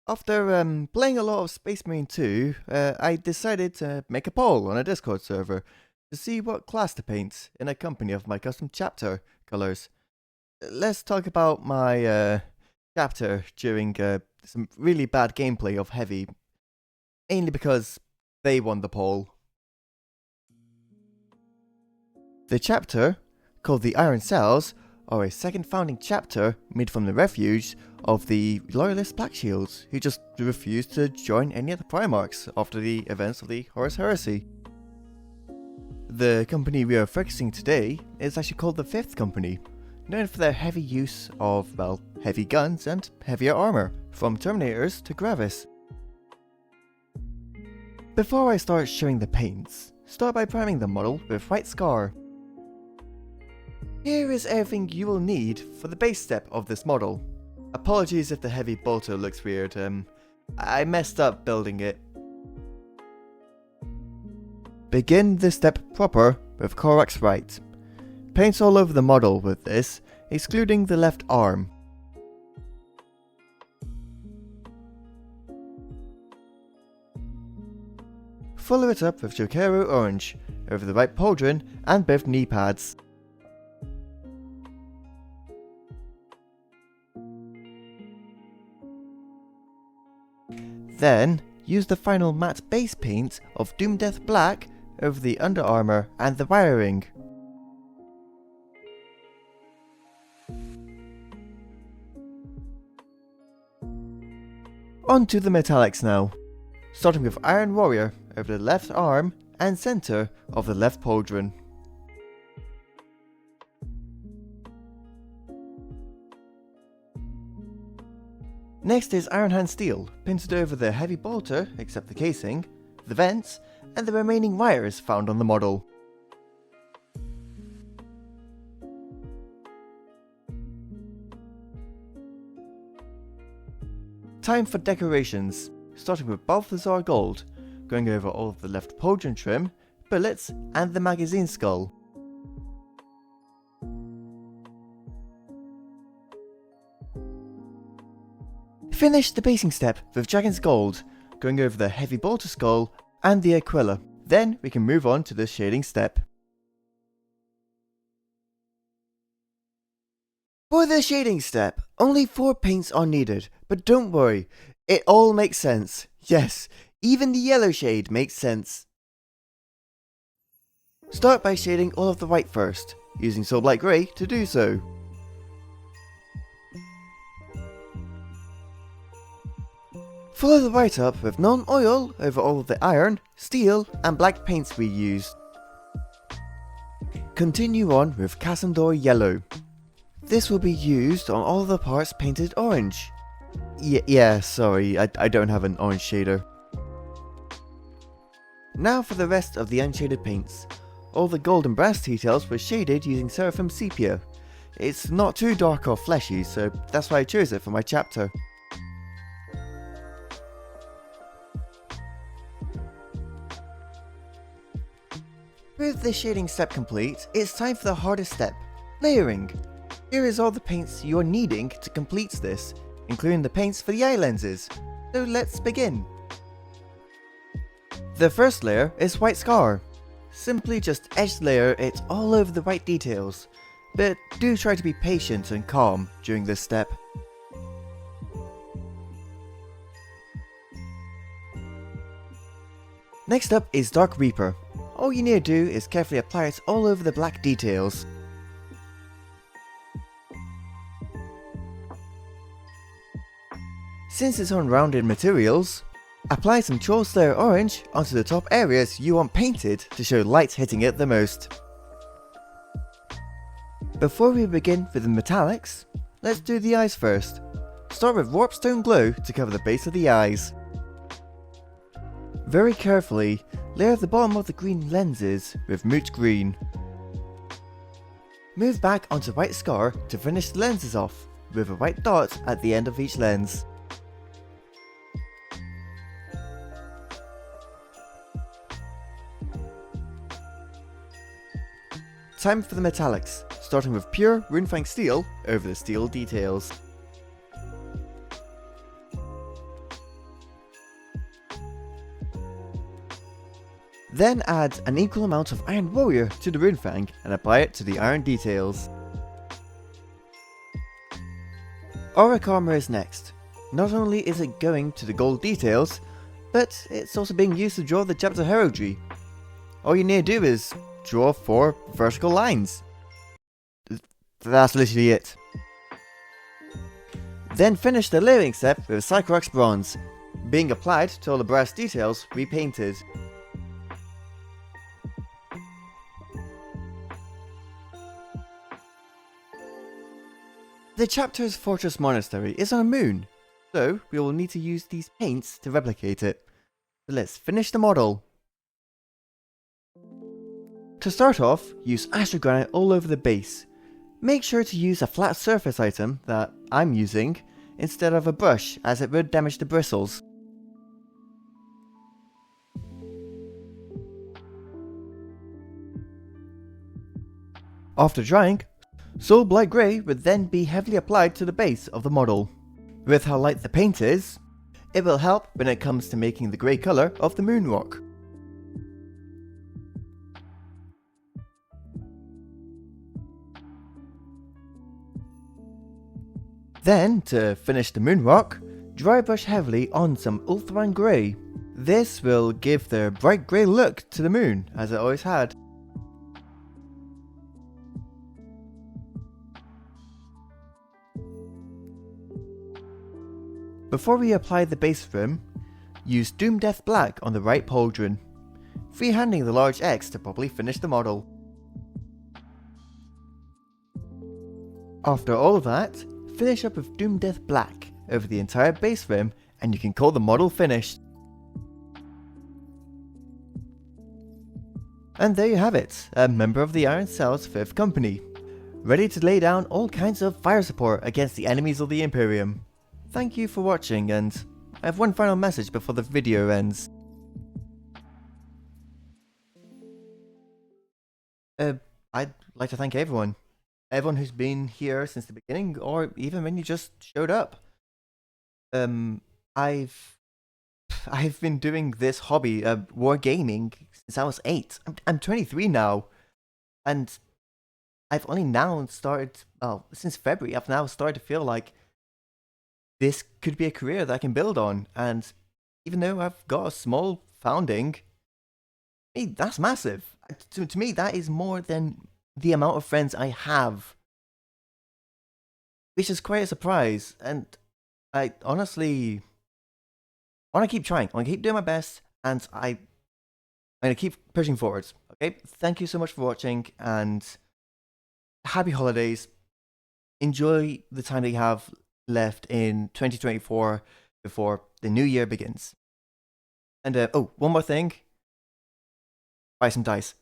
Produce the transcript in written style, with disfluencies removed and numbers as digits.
After playing a lot of Space Marine 2, I decided to make a poll on a Discord server to see what class to paint in a company of my custom chapter colors. Let's talk about my chapter during some really bad gameplay of Heavy, mainly because they won the poll. The chapter, called the Iron Cells, are a second founding chapter made from the refuge of the loyalist Black Shields, who just refused to join any of the Primarchs after the events of the Horus Heresy. The company we are focusing today is actually called the Fifth Company, known for their heavy use of, well, heavy guns and heavier armor, from Terminators to Gravis. Before I start showing the paints, start by priming the model with White Scar. Here is everything you will need for the base step of this model. Apologies if the heavy bolter looks weird, I messed up building it. Begin this step proper with Corax Right. Paint all over the model with this, excluding the left arm. Follow it up with Jokero Orange over the right pauldron and both knee pads. Then, use the final matte base paint of Doom Death Black over the under armor and the wiring. On to the metallics now, starting with Iron Warrior over the left arm and center of the left pauldron. Next is Iron Hand Steel, painted over the heavy bolter, except the casing, the vents, and the remaining wires found on the model. Time for decorations, starting with Balthazar Gold, going over all of the left pauldron trim, bullets, and the magazine skull. Finish the basing step with Dragon's Gold, going over the heavy bolter skull and the Aquila. Then we can move on to the shading step. For the shading step, only 4 paints are needed, but don't worry, it all makes sense. Yes, even the yellow shade makes sense. Start by shading all of the white first, using Soul Black Grey to do so. Follow the white up with non-oil over all of the iron, steel and black paints we used. Continue on with Cassandor Yellow. This will be used on all of the parts painted orange. Yeah, sorry, I don't have an orange shader. Now for the rest of the unshaded paints. All the gold and brass details were shaded using Seraphim Sepia. It's not too dark or fleshy, so that's why I chose it for my chapter. With the shading step complete, it's time for the hardest step, layering. Here is all the paints you're needing to complete this, including the paints for the eye lenses. So let's begin. The first layer is White Scar. Simply just edge layer it all over the white details, but do try to be patient and calm during this step. Next up is Dark Reaper. All you need to do is carefully apply it all over the black details. Since it's on rounded materials, apply some Troll Slayer Orange onto the top areas you want painted to show light hitting it the most. Before we begin with the metallics, let's do the eyes first. Start with Warpstone Glow to cover the base of the eyes. Very carefully, layer the bottom of the green lenses with Moot Green. Move back onto White Scar to finish the lenses off, with a white dot at the end of each lens. Time for the metallics, starting with pure Runefang Steel over the steel details. Then add an equal amount of Iron Warrior to the Runefang and apply it to the iron details. Auric Armor is next. Not only is it going to the gold details, but it's also being used to draw the chapter heraldry. All you need to do is draw 4 vertical lines. That's literally it. Then finish the layering step with Cycrox Bronze, being applied to all the brass details repainted. The chapter's Fortress Monastery is on a moon, so we will need to use these paints to replicate it. So let's finish the model. To start off, use Astrogranite all over the base. Make sure to use a flat surface item that I'm using instead of a brush, as it would damage the bristles. After drying, Soul Blight Grey would then be heavily applied to the base of the model. With how light the paint is, it will help when it comes to making the grey colour of the moon rock. Then, to finish the moon rock, dry brush heavily on some Ulthuan Grey. This will give the bright grey look to the moon, as it always had. Before we apply the base rim, use Doom Death Black on the right pauldron, freehanding the large X to properly finish the model. After all of that, finish up with Doom Death Black over the entire base rim and you can call the model finished. And there you have it, a member of the Iron Cell's 5th company, ready to lay down all kinds of fire support against the enemies of the Imperium. Thank you for watching, and I have one final message before the video ends. I'd like to thank everyone who's been here since the beginning, or even when you just showed up. I've been doing this hobby, wargaming, since I was 8. I'm 23 now, and I've only now started, well, since February, I've now started to feel like this could be a career that I can build on, and even though I've got a small founding, that's massive. To me, that is more than the amount of friends I have, which is quite a surprise, and I honestly want to keep trying. I want to keep doing my best, and I'm going to keep pushing forwards. Okay, thank you so much for watching, and happy holidays. Enjoy the time that you have left in 2024 before the new year begins. And oh, one more thing. Buy some dice.